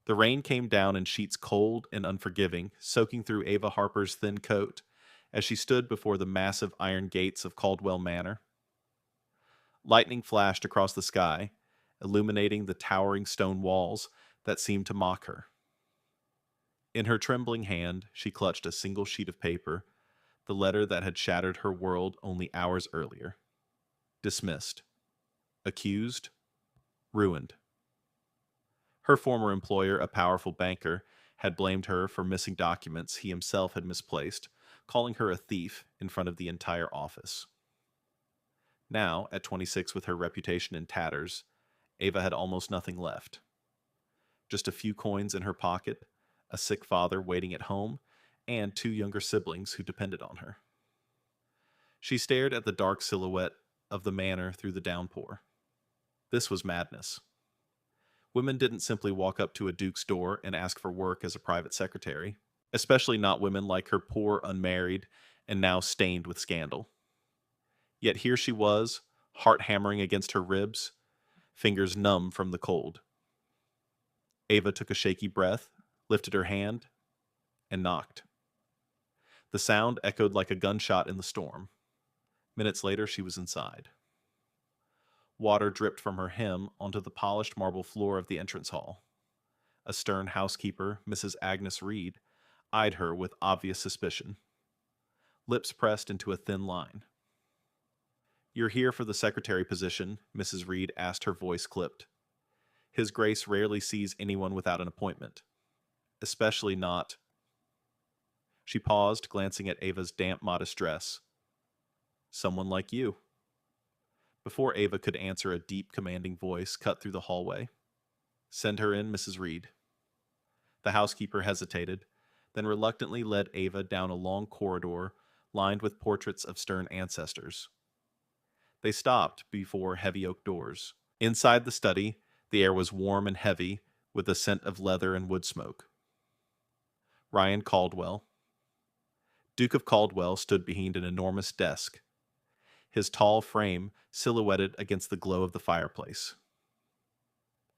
The rain came down in sheets cold and unforgiving, soaking through Ava Harper's thin coat as she stood before the massive iron gates of Caldwell Manor. Lightning flashed across the sky, illuminating the towering stone walls that seemed to mock her. In her trembling hand, she clutched a single sheet of paper, the letter that had shattered her world only hours earlier. Dismissed. Accused. Ruined. Her former employer, a powerful banker, had blamed her for missing documents he himself had misplaced, calling her a thief in front of the entire office. Now, at 26 with her reputation in tatters, Ava had almost nothing left. Just a few coins in her pocket, a sick father waiting at home, and two younger siblings who depended on her. She stared at the dark silhouette of the manor through the downpour. This was madness. Women didn't simply walk up to a duke's door and ask for work as a private secretary, especially not women like her poor, unmarried, and now stained with scandal. Yet here she was, heart hammering against her ribs, fingers numb from the cold. Ava took a shaky breath, lifted her hand, and knocked. The sound echoed like a gunshot in the storm. Minutes later, she was inside. Water dripped from her hem onto the polished marble floor of the entrance hall. A stern housekeeper, Mrs. Agnes Reed, eyed her with obvious suspicion. Lips pressed into a thin line. "You're here for the secretary position," Mrs. Reed asked, her voice clipped. "His Grace rarely sees anyone without an appointment. Especially not—" She paused, glancing at Ava's damp, modest dress. "Someone like you." Before Ava could answer, a deep, commanding voice cut through the hallway. "Send her in, Mrs. Reed." The housekeeper hesitated, then reluctantly led Ava down a long corridor lined with portraits of stern ancestors. They stopped before heavy oak doors. Inside the study, the air was warm and heavy, with the scent of leather and wood smoke. Ryan Caldwell. Duke of Caldwell stood behind an enormous desk, his tall frame silhouetted against the glow of the fireplace.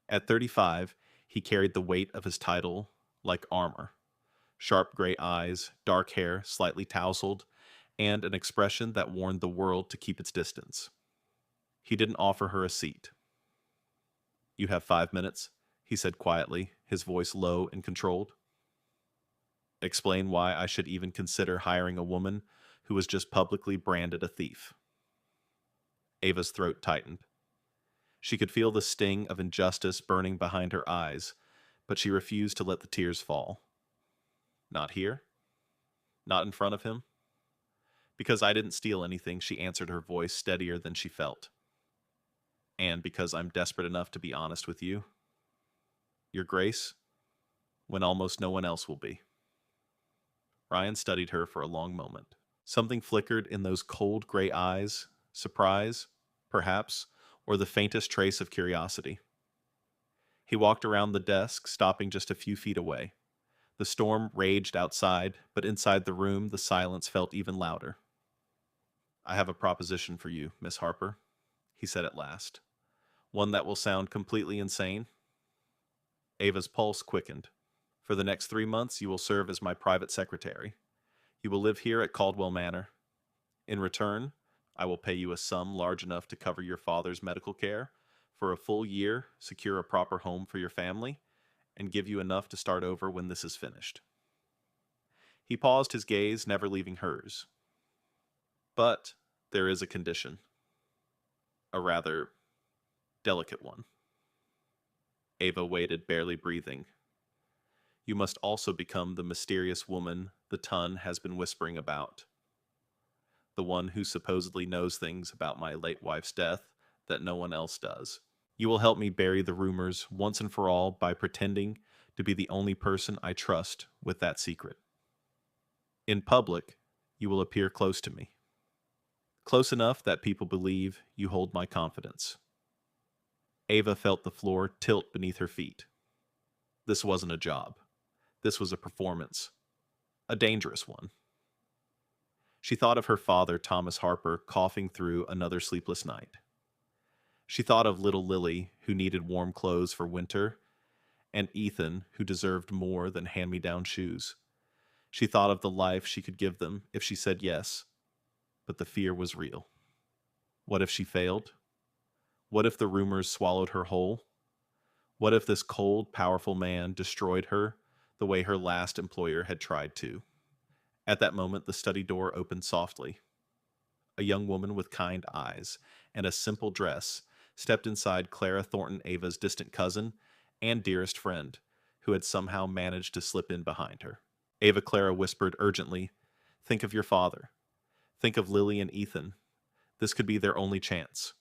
At 35, he carried the weight of his title like armor. Sharp gray eyes, dark hair slightly tousled, and an expression that warned the world to keep its distance. He didn't offer her a seat. "You have 5 minutes," he said quietly, his voice low and controlled. "Explain why I should even consider hiring a woman who was just publicly branded a thief." Ava's throat tightened. She could feel the sting of injustice burning behind her eyes, but she refused to let the tears fall. "Not here? Not in front of him?" "Because I didn't steal anything," she answered, her voice steadier than she felt. "And because I'm desperate enough to be honest with you, Your Grace, when almost no one else will be." Ryan studied her for a long moment. Something flickered in those cold gray eyes, surprise, perhaps, or the faintest trace of curiosity. He walked around the desk, stopping just a few feet away. The storm raged outside, but inside the room the silence felt even louder. "I have a proposition for you, Miss Harper," he said at last. "One that will sound completely insane." Ava's pulse quickened. "For the next 3 months, you will serve as my private secretary. You will live here at Caldwell Manor. In return, I will pay you a sum large enough to cover your father's medical care, for a full year, secure a proper home for your family, and give you enough to start over when this is finished." He paused, his gaze never leaving hers. "But there is a condition. A rather delicate one." Ava waited, barely breathing. "You must also become the mysterious woman the Ton has been whispering about. The one who supposedly knows things about my late wife's death that no one else does. You will help me bury the rumors once and for all by pretending to be the only person I trust with that secret. In public, you will appear close to me. Close enough that people believe you hold my confidence." Ava felt the floor tilt beneath her feet. This wasn't a job. This was a performance. A dangerous one. She thought of her father, Thomas Harper, coughing through another sleepless night. She thought of little Lily, who needed warm clothes for winter, and Ethan, who deserved more than hand-me-down shoes. She thought of the life she could give them if she said yes, but the fear was real. What if she failed? What if the rumors swallowed her whole? What if this cold, powerful man destroyed her the way her last employer had tried to? At that moment, the study door opened softly. A young woman with kind eyes and a simple dress stepped inside Clara Thornton Ava's distant cousin and dearest friend, who had somehow managed to slip in behind her. Ava Clara whispered urgently, "Think of your father. Think of Lily and Ethan. This could be their only chance."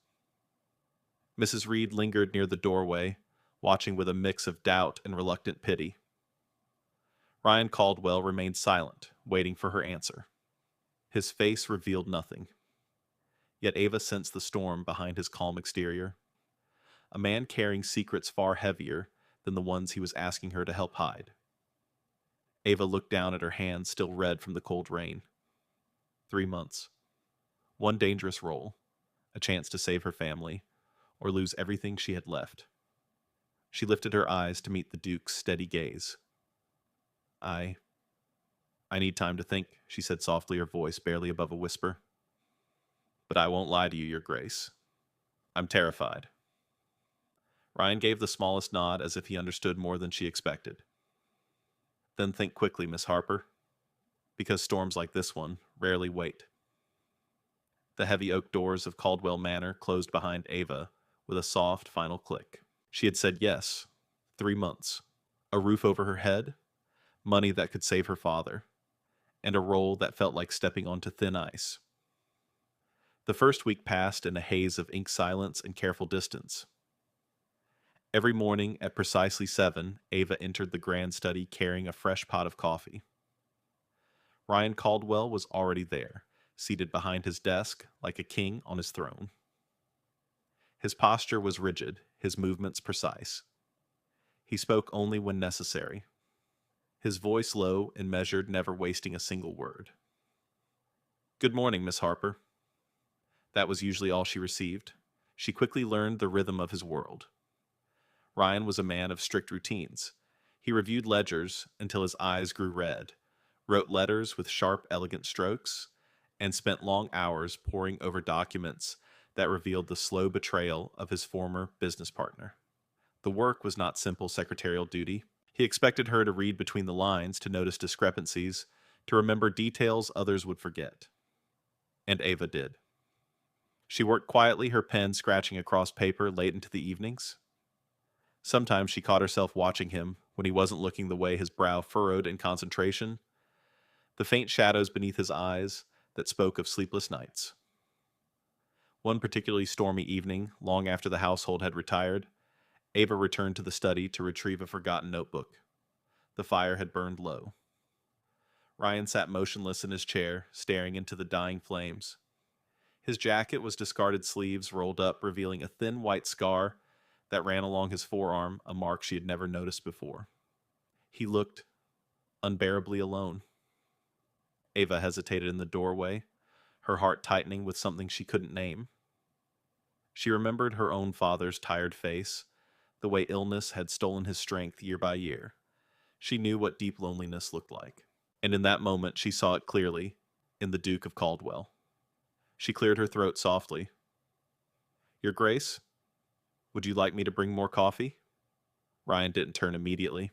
Mrs. Reed lingered near the doorway, watching with a mix of doubt and reluctant pity. Ryan Caldwell remained silent, waiting for her answer. His face revealed nothing. Yet Ava sensed the storm behind his calm exterior. A man carrying secrets far heavier than the ones he was asking her to help hide. Ava looked down at her hands still red from the cold rain. 3 months. One dangerous role. A chance to save her family, or lose everything she had left. She lifted her eyes to meet the Duke's steady gaze. I need time to think," she said softly, her voice barely above a whisper. "But I won't lie to you, Your Grace. I'm terrified." Ryan gave the smallest nod as if he understood more than she expected. "Then think quickly, Miss Harper, because storms like this one rarely wait." The heavy oak doors of Caldwell Manor closed behind Ava with a soft final click. She had said yes. 3 months. A roof over her head, money that could save her father, and a role that felt like stepping onto thin ice. The first week passed in a haze of ink silence and careful distance. Every morning at precisely 7, Ava entered the grand study carrying a fresh pot of coffee. Ryan Caldwell was already there, seated behind his desk like a king on his throne. His posture was rigid, his movements precise. He spoke only when necessary. His voice low and measured, never wasting a single word. "Good morning, Miss Harper." That was usually all she received. She quickly learned the rhythm of his world. Ryan was a man of strict routines. He reviewed ledgers until his eyes grew red, wrote letters with sharp, elegant strokes, and spent long hours poring over documents that revealed the slow betrayal of his former business partner. The work was not simple secretarial duty. He expected her to read between the lines, to notice discrepancies, to remember details others would forget. And Ava did. She worked quietly, her pen scratching across paper late into the evenings. Sometimes she caught herself watching him when he wasn't looking, the way his brow furrowed in concentration, the faint shadows beneath his eyes that spoke of sleepless nights. One particularly stormy evening, long after the household had retired, Ava returned to the study to retrieve a forgotten notebook. The fire had burned low. Ryan sat motionless in his chair, staring into the dying flames. His jacket was discarded sleeves rolled up, revealing a thin white scar that ran along his forearm, a mark she had never noticed before. He looked unbearably alone. Ava hesitated in the doorway, her heart tightening with something she couldn't name. She remembered her own father's tired face, the way illness had stolen his strength year by year. She knew what deep loneliness looked like. And in that moment, she saw it clearly in the Duke of Caldwell. She cleared her throat softly. "Your Grace, would you like me to bring more coffee?" Ryan didn't turn immediately.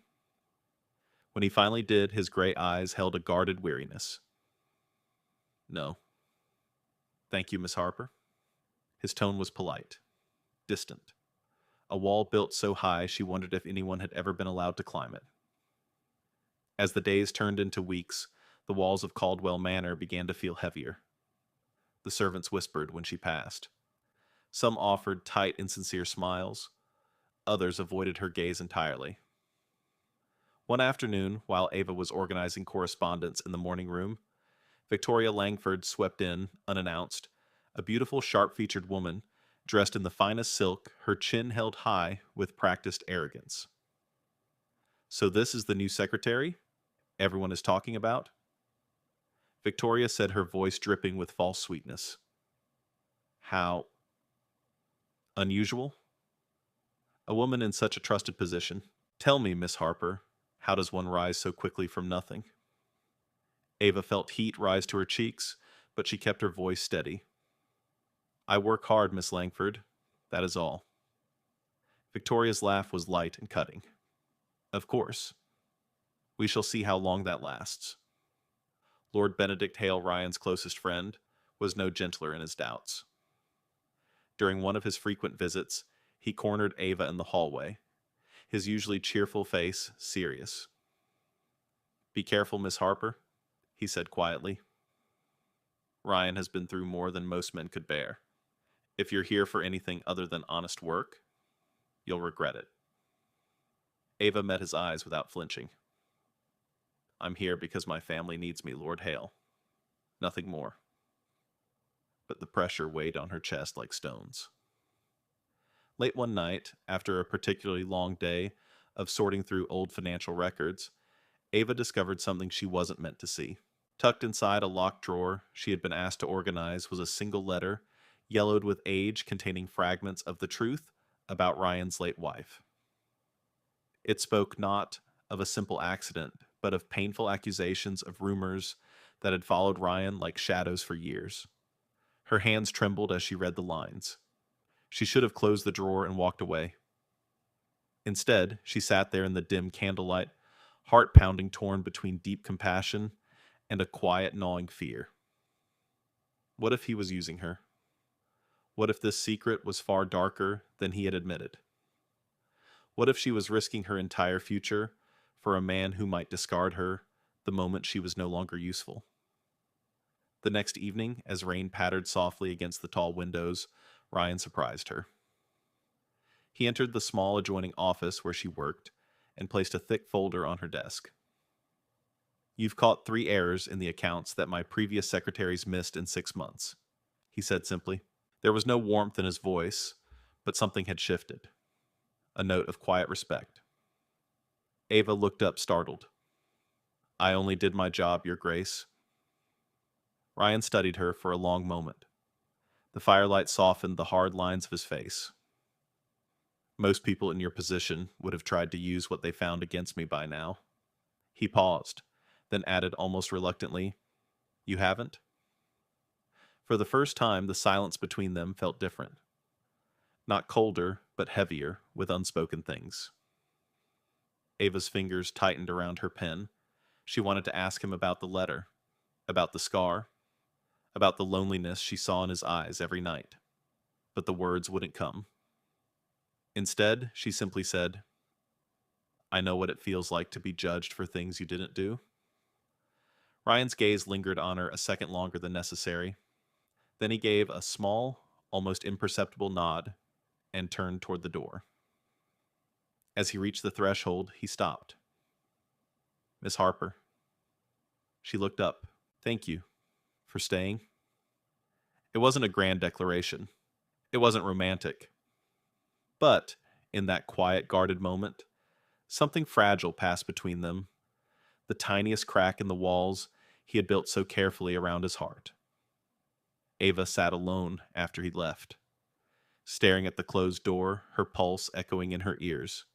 When he finally did, his gray eyes held a guarded weariness. "No. Thank you, Miss Harper." His tone was polite, distant. A wall built so high she wondered if anyone had ever been allowed to climb it. As the days turned into weeks, the walls of Caldwell Manor began to feel heavier. The servants whispered when she passed. Some offered tight, insincere smiles. Others avoided her gaze entirely. One afternoon, while Ava was organizing correspondence in the morning room, Victoria Langford swept in, unannounced, a beautiful, sharp-featured woman, dressed in the finest silk, her chin held high with practiced arrogance. "So this is the new secretary everyone is talking about?" Victoria said, her voice dripping with false sweetness. "How unusual. A woman in such a trusted position." Tell me, Miss Harper, how does one rise so quickly from nothing? Ava felt heat rise to her cheeks, but she kept her voice steady. I work hard, Miss Langford. That is all. Victoria's laugh was light and cutting. Of course. We shall see how long that lasts. Lord Benedict Hale Ryan's closest friend was no gentler in his doubts. During one of his frequent visits, he cornered Ava in the hallway, his usually cheerful face serious. Be careful, Miss Harper, he said quietly. Ryan has been through more than most men could bear. If you're here for anything other than honest work, you'll regret it. Ava met his eyes without flinching. I'm here because my family needs me, Lord Hale. Nothing more. But the pressure weighed on her chest like stones. Late one night, after a particularly long day of sorting through old financial records, Ava discovered something she wasn't meant to see. Tucked inside a locked drawer she had been asked to organize was a single letter, yellowed with age, containing fragments of the truth about Ryan's late wife. It spoke not of a simple accident, but of painful accusations of rumors that had followed Ryan like shadows for years. Her hands trembled as she read the lines. She should have closed the drawer and walked away. Instead, she sat there in the dim candlelight, heart pounding, torn between deep compassion and a quiet gnawing fear. What if he was using her? What if this secret was far darker than he had admitted? What if she was risking her entire future for a man who might discard her the moment she was no longer useful? The next evening, as rain pattered softly against the tall windows, Ryan surprised her. He entered the small adjoining office where she worked and placed a thick folder on her desk. You've caught 3 errors in the accounts that my previous secretaries missed in 6 months, he said simply. There was no warmth in his voice, but something had shifted. A note of quiet respect. Ava looked up, startled. I only did my job, Your Grace. Ryan studied her for a long moment. The firelight softened the hard lines of his face. Most people in your position would have tried to use what they found against me by now. He paused, then added almost reluctantly, You haven't? For the first time, the silence between them felt different. Not colder, but heavier, with unspoken things. Ava's fingers tightened around her pen. She wanted to ask him about the letter, about the scar, about the loneliness she saw in his eyes every night. But the words wouldn't come. Instead, she simply said, I know what it feels like to be judged for things you didn't do. Ryan's gaze lingered on her a second longer than necessary. Then he gave a small, almost imperceptible nod and turned toward the door. As he reached the threshold, he stopped. Miss Harper. She looked up. Thank you for staying. It wasn't a grand declaration. It wasn't romantic. But, in that quiet, guarded moment, something fragile passed between them, the tiniest crack in the walls he had built so carefully around his heart. Ava sat alone after he left, staring at the closed door, her pulse echoing in her ears.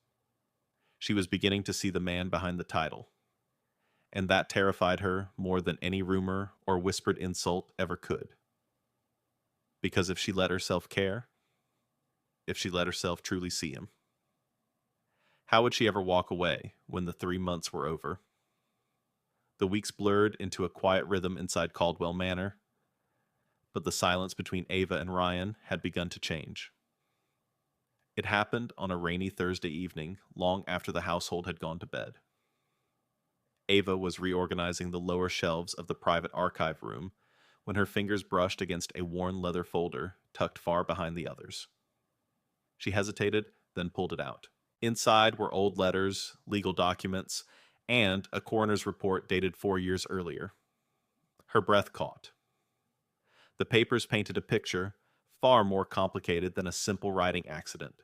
She was beginning to see the man behind the title, and that terrified her more than any rumor or whispered insult ever could. Because if she let herself care, if she let herself truly see him, how would she ever walk away when the 3 months were over? The weeks blurred into a quiet rhythm inside Caldwell Manor, but the silence between Ava and Ryan had begun to change. It happened on a rainy Thursday evening, long after the household had gone to bed. Ava was reorganizing the lower shelves of the private archive room when her fingers brushed against a worn leather folder tucked far behind the others. She hesitated, then pulled it out. Inside were old letters, legal documents, and a coroner's report dated 4 years earlier. Her breath caught. The papers painted a picture far more complicated than a simple writing accident.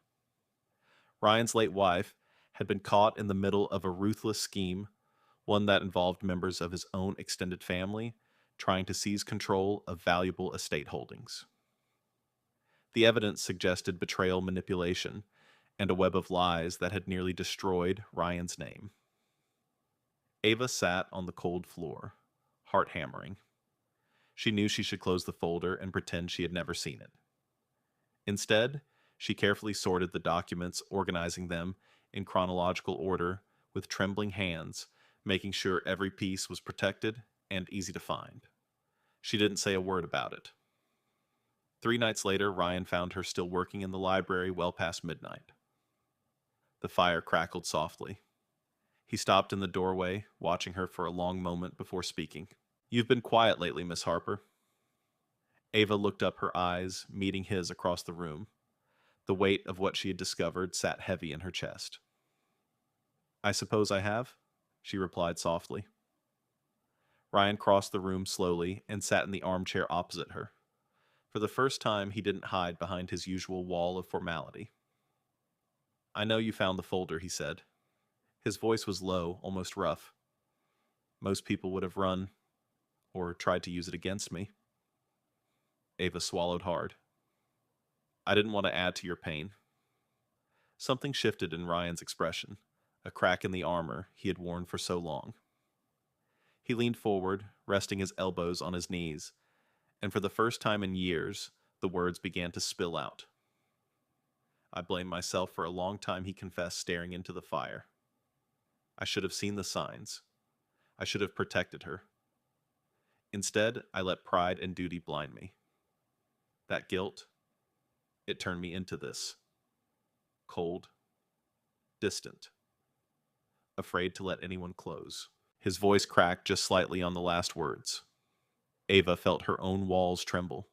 Ryan's late wife had been caught in the middle of a ruthless scheme, one that involved members of his own extended family trying to seize control of valuable estate holdings. The evidence suggested betrayal manipulation, and a web of lies that had nearly destroyed Ryan's name. Ava sat on the cold floor, heart hammering. She knew she should close the folder and pretend she had never seen it. Instead, she carefully sorted the documents, organizing them in chronological order with trembling hands, making sure every piece was protected and easy to find. She didn't say a word about it. 3 nights later, Ryan found her still working in the library well past midnight. The fire crackled softly. He stopped in the doorway, watching her for a long moment before speaking. "You've been quiet lately, Miss Harper." Ava looked up, her eyes meeting his across the room. The weight of what she had discovered sat heavy in her chest. "I suppose I have," she replied softly. Ryan crossed the room slowly and sat in the armchair opposite her. For the first time, he didn't hide behind his usual wall of formality. "I know you found the folder," he said. His voice was low, almost rough. "Most people would have run or tried to use it against me." Ava swallowed hard. "I didn't want to add to your pain." Something shifted in Ryan's expression, a crack in the armor he had worn for so long. He leaned forward, resting his elbows on his knees, and for the first time in years, the words began to spill out. "I blame myself for a long time," he confessed, staring into the fire. "I should have seen the signs. I should have protected her. Instead, I let pride and duty blind me. That guilt, it turned me into this. Cold, distant, afraid to let anyone close." His voice cracked just slightly on the last words. Ava felt her own walls tremble.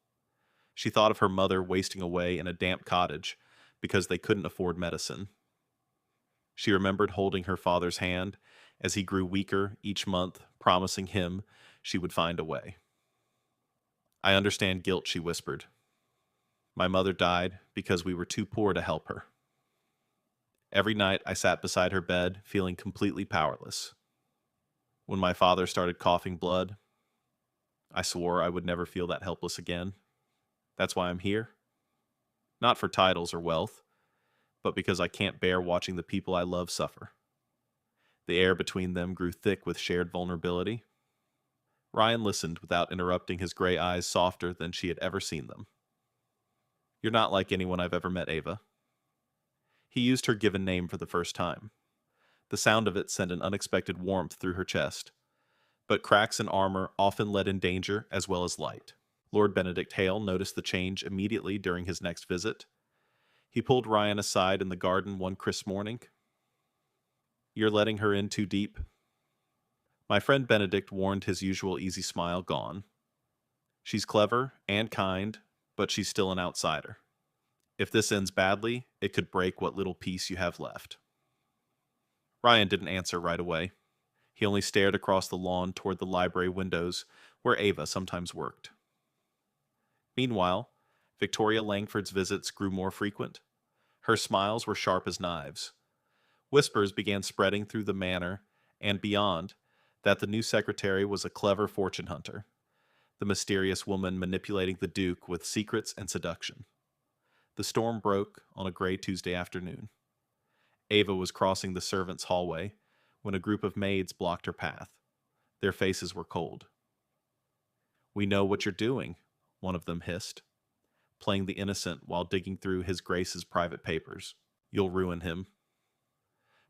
She thought of her mother wasting away in a damp cottage because they couldn't afford medicine. She remembered holding her father's hand as he grew weaker each month, promising him she would find a way. "I understand guilt," she whispered. "My mother died because we were too poor to help her. Every night I sat beside her bed, feeling completely powerless. When my father started coughing blood, I swore I would never feel that helpless again. That's why I'm here. Not for titles or wealth, but because I can't bear watching the people I love suffer." The air between them grew thick with shared vulnerability. Ryan listened without interrupting, his gray eyes softer than she had ever seen them. "You're not like anyone I've ever met, Ava." He used her given name for the first time. The sound of it sent an unexpected warmth through her chest. But cracks in armor often led in danger as well as light. Lord Benedict Hale noticed the change immediately during his next visit. He pulled Ryan aside in the garden one crisp morning. "You're letting her in too deep." My friend Benedict warned, his usual easy smile gone. "She's clever and kind, but she's still an outsider. If this ends badly, it could break what little peace you have left." Ryan didn't answer right away. He only stared across the lawn toward the library windows where Ava sometimes worked. Meanwhile, Victoria Langford's visits grew more frequent. Her smiles were sharp as knives. Whispers began spreading through the manor and beyond that the new secretary was a clever fortune hunter, the mysterious woman manipulating the Duke with secrets and seduction. The storm broke on a gray Tuesday afternoon. Ava was crossing the servants' hallway when a group of maids blocked her path. Their faces were cold. "We know what you're doing," one of them hissed, playing the innocent while digging through His Grace's private papers. "You'll ruin him."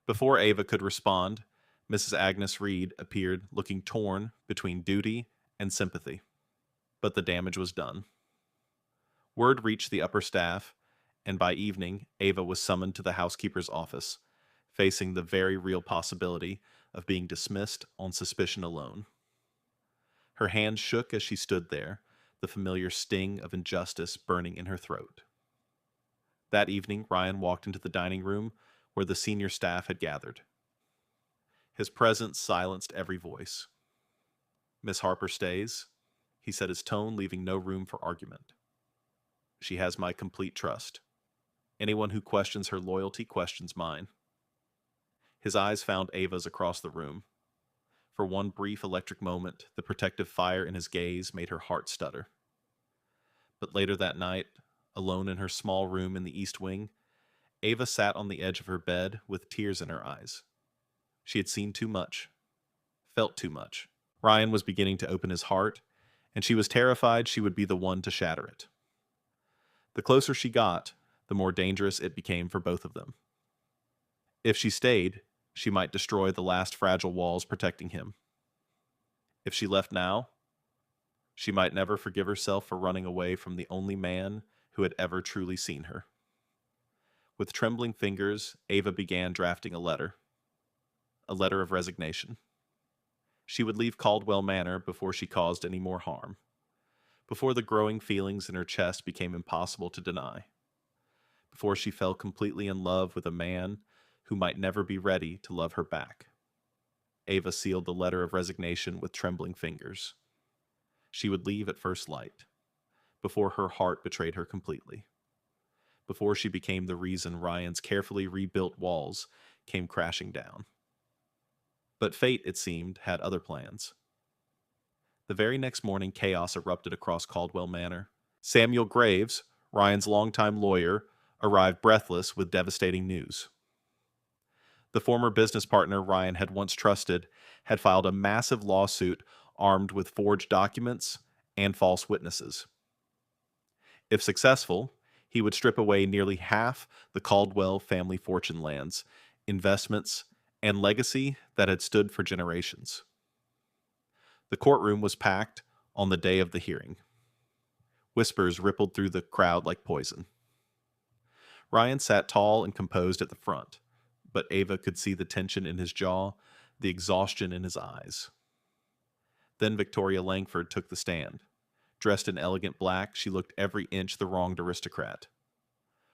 Before Ava could respond, Mrs. Agnes Reed appeared, looking torn between duty and sympathy. But the damage was done. Word reached the upper staff, and by evening, Ava was summoned to the housekeeper's office, facing the very real possibility of being dismissed on suspicion alone. Her hands shook as she stood there, the familiar sting of injustice burning in her throat. That evening, Ryan walked into the dining room where the senior staff had gathered. His presence silenced every voice. "Miss Harper stays," he said, his tone leaving no room for argument. "She has my complete trust. Anyone who questions her loyalty questions mine." His eyes found Ava's across the room. For one brief electric moment, the protective fire in his gaze made her heart stutter. But later that night, alone in her small room in the East Wing, Ava sat on the edge of her bed with tears in her eyes. She had seen too much, felt too much. Ryan was beginning to open his heart, and she was terrified she would be the one to shatter it. The closer she got, the more dangerous it became for both of them. If she stayed, she might destroy the last fragile walls protecting him. If she left now, she might never forgive herself for running away from the only man who had ever truly seen her. With trembling fingers, Ava began drafting a letter of resignation. She would leave Caldwell Manor before she caused any more harm, before the growing feelings in her chest became impossible to deny, before she fell completely in love with a man who might never be ready to love her back. Ava sealed the letter of resignation with trembling fingers. She would leave at first light, before her heart betrayed her completely, before she became the reason Ryan's carefully rebuilt walls came crashing down. But fate, it seemed, had other plans. The very next morning, chaos erupted across Caldwell Manor. Samuel Graves, Ryan's longtime lawyer, arrived breathless with devastating news. The former business partner Ryan had once trusted had filed a massive lawsuit armed with forged documents and false witnesses. If successful, he would strip away nearly half the Caldwell family fortune lands, investments, and legacy that had stood for generations. The courtroom was packed on the day of the hearing. Whispers rippled through the crowd like poison. Ryan sat tall and composed at the front, but Ava could see the tension in his jaw, the exhaustion in his eyes. Then Victoria Langford took the stand. Dressed in elegant black, she looked every inch the wronged aristocrat.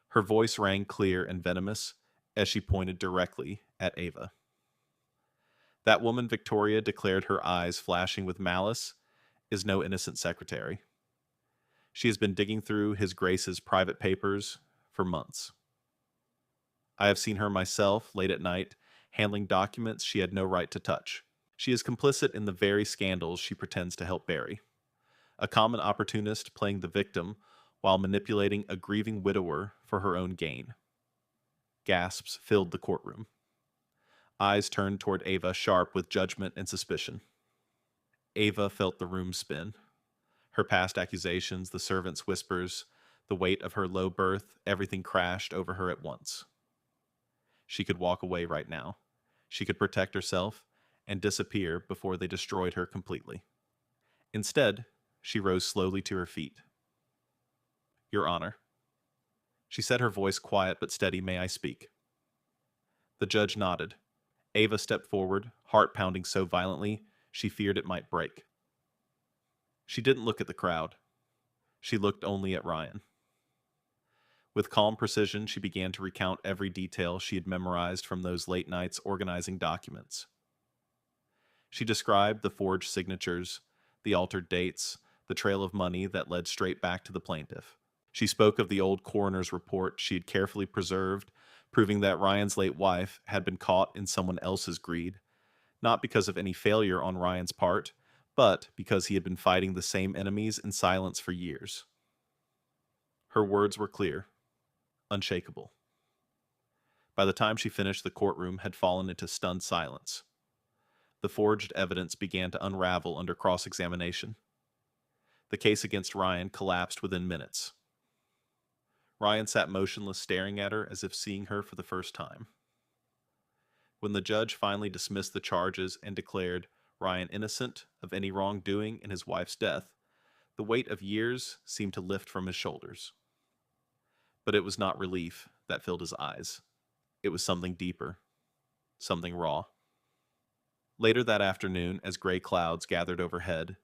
Her voice rang clear and venomous as she pointed directly at Ava. That woman, Victoria declared, her eyes flashing with malice, is no innocent secretary. She has been digging through His Grace's private papers for months. I have seen her myself late at night, handling documents she had no right to touch. She is complicit in the very scandals she pretends to help bury. A common opportunist playing the victim while manipulating a grieving widower for her own gain. Gasps filled the courtroom. Eyes turned toward Ava, sharp with judgment and suspicion. Ava felt the room spin. Her past accusations, the servants' whispers, the weight of her low birth, everything crashed over her at once. She could walk away right now. She could protect herself and disappear before they destroyed her completely. Instead, she rose slowly to her feet. Your Honor. She said, her voice quiet but steady. May I speak? The judge nodded. Ava stepped forward, heart pounding so violently she feared it might break. She didn't look at the crowd. She looked only at Ryan. With calm precision, she began to recount every detail she had memorized from those late nights organizing documents. She described the forged signatures, the altered dates, the trail of money that led straight back to the plaintiff. She spoke of the old coroner's report she had carefully preserved, proving that Ryan's late wife had been caught in someone else's greed, not because of any failure on Ryan's part, but because he had been fighting the same enemies in silence for years. Her words were clear, unshakable. By the time she finished, the courtroom had fallen into stunned silence. The forged evidence began to unravel under cross-examination. The case against Ryan collapsed within minutes. Ryan sat motionless, staring at her as if seeing her for the first time. When the judge finally dismissed the charges and declared Ryan innocent of any wrongdoing in his wife's death, the weight of years seemed to lift from his shoulders. But it was not relief that filled his eyes. It was something deeper, something raw. Later that afternoon, as gray clouds gathered overhead,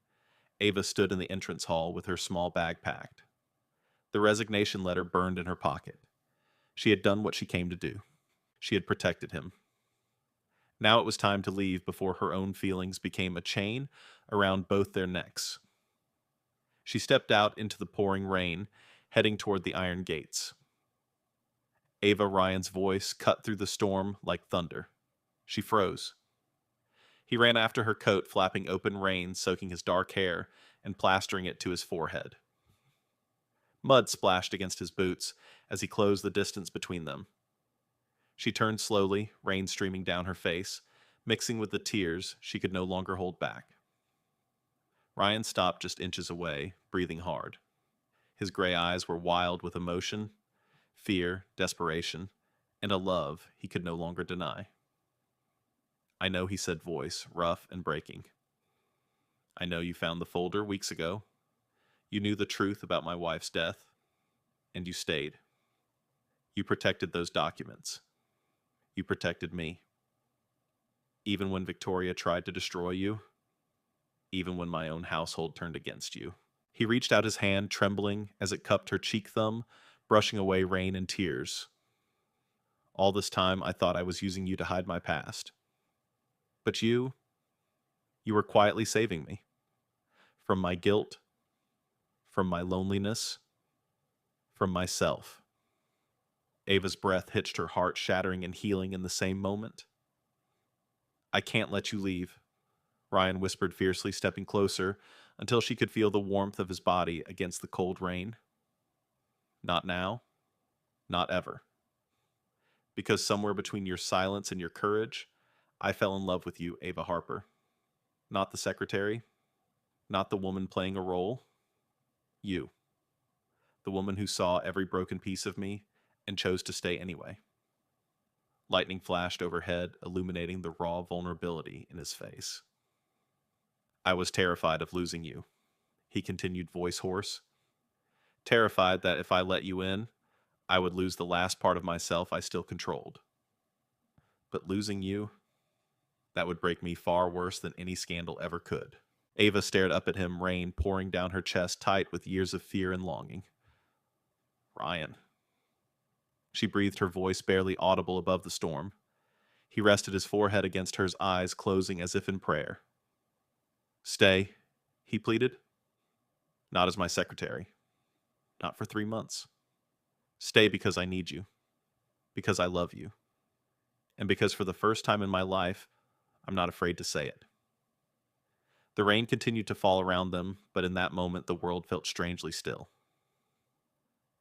Ava stood in the entrance hall with her small bag packed. The resignation letter burned in her pocket. She had done what she came to do. She had protected him. Now it was time to leave before her own feelings became a chain around both their necks. She stepped out into the pouring rain, heading toward the iron gates. Ava Ryan's voice cut through the storm like thunder. She froze. He ran after her coat, flapping open reins, soaking his dark hair and plastering it to his forehead. Mud splashed against his boots as he closed the distance between them. She turned slowly, rain streaming down her face, mixing with the tears she could no longer hold back. Ryan stopped just inches away, breathing hard. His gray eyes were wild with emotion, fear, desperation, and a love he could no longer deny. "I know," he said, voice rough and breaking. "I know you found the folder weeks ago. You knew the truth about my wife's death, and you stayed. You protected those documents. You protected me. Even when Victoria tried to destroy you, even when my own household turned against you." He reached out his hand, trembling as it cupped her cheek thumb, brushing away rain and tears. "All this time, I thought I was using you to hide my past. But you were quietly saving me. From my guilt, from my loneliness, from myself." Ava's breath hitched her heart, shattering and healing in the same moment. "I can't let you leave," Ryan whispered fiercely, stepping closer until she could feel the warmth of his body against the cold rain. "Not now. Not ever. Because somewhere between your silence and your courage, I fell in love with you, Ava Harper. Not the secretary. Not the woman playing a role. You. The woman who saw every broken piece of me and chose to stay anyway." Lightning flashed overhead, illuminating the raw vulnerability in his face. "I was terrified of losing you," he continued, voice hoarse. "Terrified that if I let you in, I would lose the last part of myself I still controlled. But losing you, that would break me far worse than any scandal ever could." Ava stared up at him, rain pouring down her chest tight with years of fear and longing. "Ryan." She breathed, her voice barely audible above the storm. He rested his forehead against hers, eyes closing as if in prayer. "Stay," he pleaded. "Not as my secretary. Not for 3 months. Stay because I need you. Because I love you. And because for the first time in my life, I'm not afraid to say it." The rain continued to fall around them, but in that moment the world felt strangely still.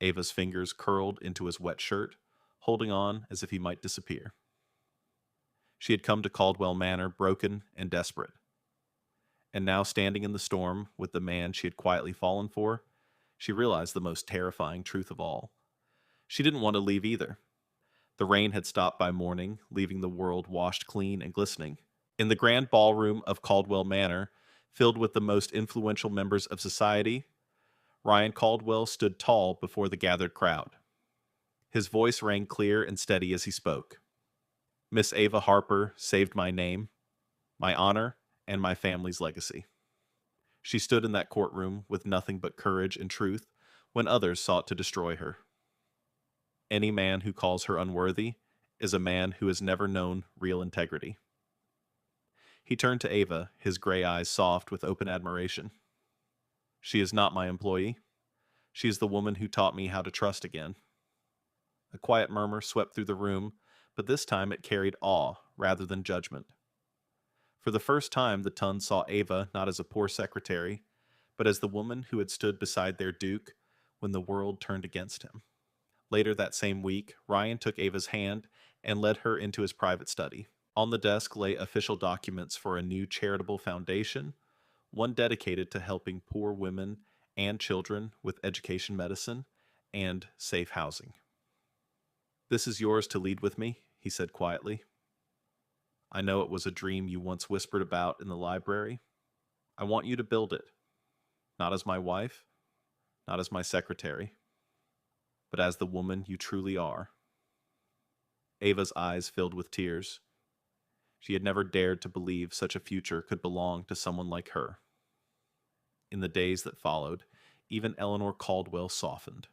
Ava's fingers curled into his wet shirt, holding on as if he might disappear. She had come to Caldwell Manor broken and desperate. And now, standing in the storm with the man she had quietly fallen for, she realized the most terrifying truth of all. She didn't want to leave either. The rain had stopped by morning, leaving the world washed clean and glistening. In the grand ballroom of Caldwell Manor, filled with the most influential members of society, Ryan Caldwell stood tall before the gathered crowd. His voice rang clear and steady as he spoke. "Miss Ava Harper saved my name, my honor, and my family's legacy. She stood in that courtroom with nothing but courage and truth when others sought to destroy her. Any man who calls her unworthy is a man who has never known real integrity." He turned to Ava, his gray eyes soft with open admiration. "She is not my employee. She is the woman who taught me how to trust again." A quiet murmur swept through the room, but this time it carried awe rather than judgment. For the first time, the Tuns saw Ava not as a poor secretary, but as the woman who had stood beside their Duke when the world turned against him. Later that same week, Ryan took Ava's hand and led her into his private study. On the desk lay official documents for a new charitable foundation, one dedicated to helping poor women and children with education, medicine, and safe housing. "This is yours to lead with me," he said quietly. "I know it was a dream you once whispered about in the library. I want you to build it, not as my wife, not as my secretary, but as the woman you truly are." Ava's eyes filled with tears. She had never dared to believe such a future could belong to someone like her. In the days that followed, even Eleanor Caldwell softened.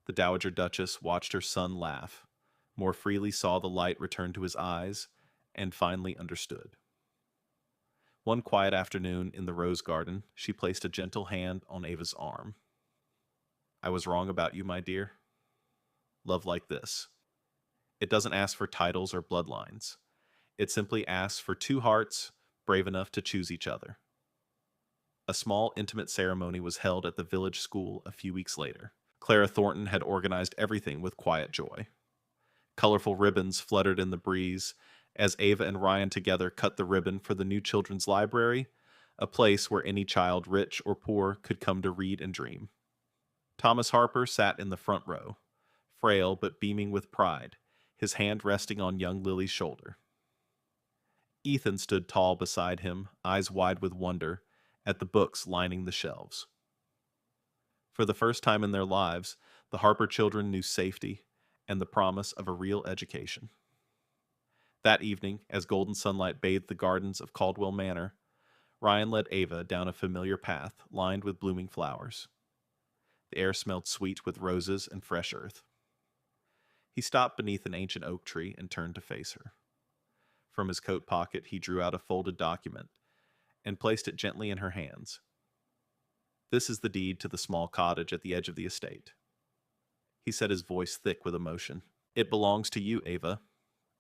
The Dowager Duchess watched her son laugh, more freely saw the light return to his eyes, and finally understood. One quiet afternoon in the rose garden, she placed a gentle hand on Ava's arm. "I was wrong about you, my dear. Love like this. It doesn't ask for titles or bloodlines. It simply asks for two hearts brave enough to choose each other." A small, intimate ceremony was held at the village school a few weeks later. Clara Thornton had organized everything with quiet joy. Colorful ribbons fluttered in the breeze as Ava and Ryan together cut the ribbon for the new children's library, a place where any child, rich or poor, could come to read and dream. Thomas Harper sat in the front row, frail but beaming with pride, his hand resting on young Lily's shoulder. Ethan stood tall beside him, eyes wide with wonder, at the books lining the shelves. For the first time in their lives, the Harper children knew safety and the promise of a real education. That evening, as golden sunlight bathed the gardens of Caldwell Manor, Ryan led Ava down a familiar path lined with blooming flowers. The air smelled sweet with roses and fresh earth. He stopped beneath an ancient oak tree and turned to face her. From his coat pocket, he drew out a folded document and placed it gently in her hands. This is the deed to the small cottage at the edge of the estate. He said, his voice thick with emotion. It belongs to you, Ava.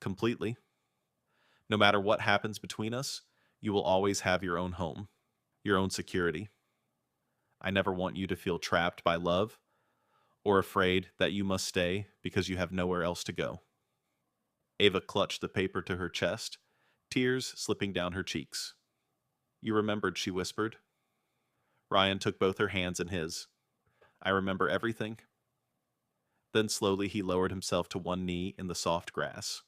Completely. No matter what happens between us, you will always have your own home, your own security. I never want you to feel trapped by love or afraid that you must stay because you have nowhere else to go. Ava clutched the paper to her chest, tears slipping down her cheeks. You remembered, she whispered. Ryan took both her hands in his. I remember everything. Then slowly he lowered himself to one knee in the soft grass.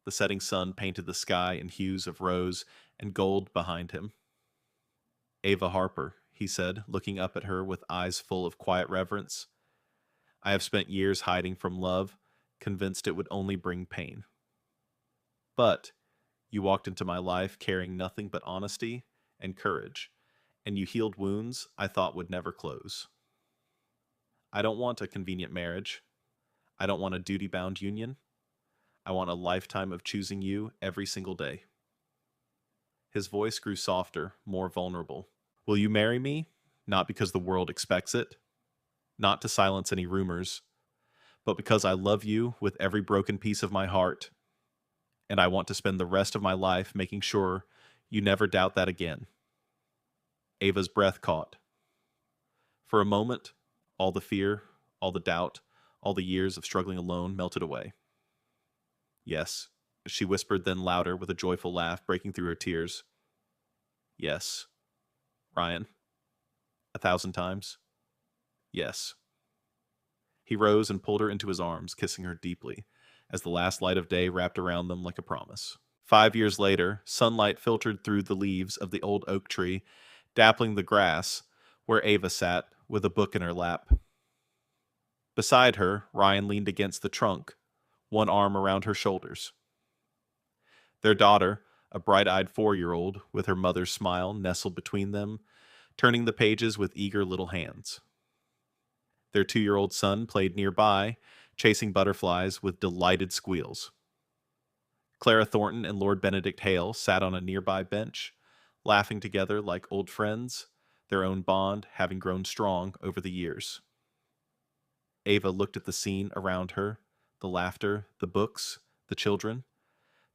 The setting sun painted the sky in hues of rose and gold behind him. Ava Harper, he said, looking up at her with eyes full of quiet reverence. I have spent years hiding from love, convinced it would only bring pain. But you walked into my life carrying nothing but honesty and courage, and you healed wounds I thought would never close. I don't want a convenient marriage. I don't want a duty-bound union. I want a lifetime of choosing you every single day. His voice grew softer, more vulnerable. Will you marry me? Not because the world expects it, not to silence any rumors, but because I love you with every broken piece of my heart, and I want to spend the rest of my life making sure you never doubt that again. Ava's breath caught. For a moment, all the fear, all the doubt, all the years of struggling alone melted away. Yes, she whispered, then louder with a joyful laugh breaking through her tears. Yes, Ryan. 1,000 times. Yes. He rose and pulled her into his arms, kissing her deeply, as the last light of day wrapped around them like a promise. 5 years later, sunlight filtered through the leaves of the old oak tree, dappling the grass where Ava sat with a book in her lap. Beside her, Ryan leaned against the trunk, one arm around her shoulders. Their daughter, a bright-eyed 4-year-old, with her mother's smile nestled between them, turning the pages with eager little hands. Their 2-year-old son played nearby, chasing butterflies with delighted squeals. Clara Thornton and Lord Benedict Hale sat on a nearby bench, laughing together like old friends, their own bond having grown strong over the years. Ava looked at the scene around her, the laughter, the books, the children,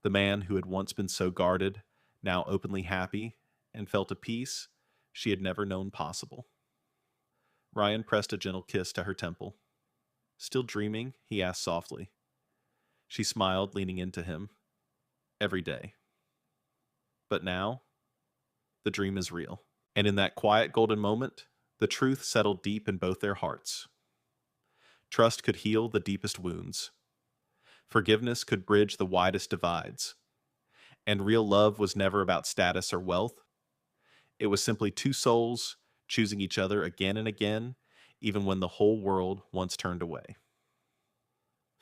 the man who had once been so guarded, now openly happy, and felt a peace she had never known possible. Ryan pressed a gentle kiss to her temple. Still dreaming? He asked softly. She smiled, leaning into him. Every day. But now, the dream is real. And in that quiet golden moment, the truth settled deep in both their hearts. Trust could heal the deepest wounds. Forgiveness could bridge the widest divides. And real love was never about status or wealth. It was simply two souls choosing each other again and again, even when the whole world once turned away.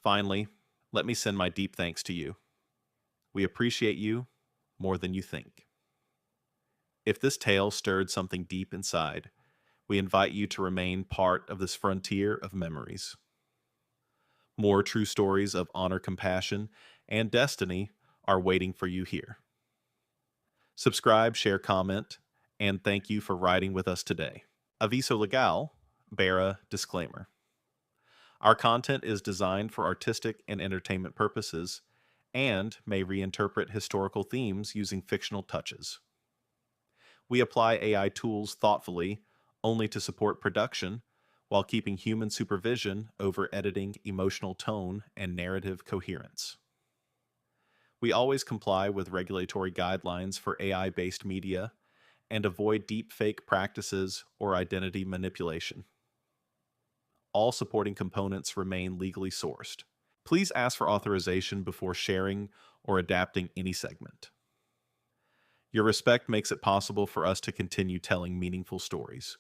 Finally, let me send my deep thanks to you. We appreciate you more than you think. If this tale stirred something deep inside, we invite you to remain part of this frontier of memories. More true stories of honor, compassion, and destiny are waiting for you here. Subscribe, share, comment, and thank you for riding with us today. Aviso legal, bear a disclaimer. Our content is designed for artistic and entertainment purposes and may reinterpret historical themes using fictional touches. We apply AI tools thoughtfully only to support production while keeping human supervision over editing, emotional tone, and narrative coherence. We always comply with regulatory guidelines for AI-based media and avoid deepfake practices or identity manipulation. All supporting components remain legally sourced. Please ask for authorization before sharing or adapting any segment. Your respect makes it possible for us to continue telling meaningful stories.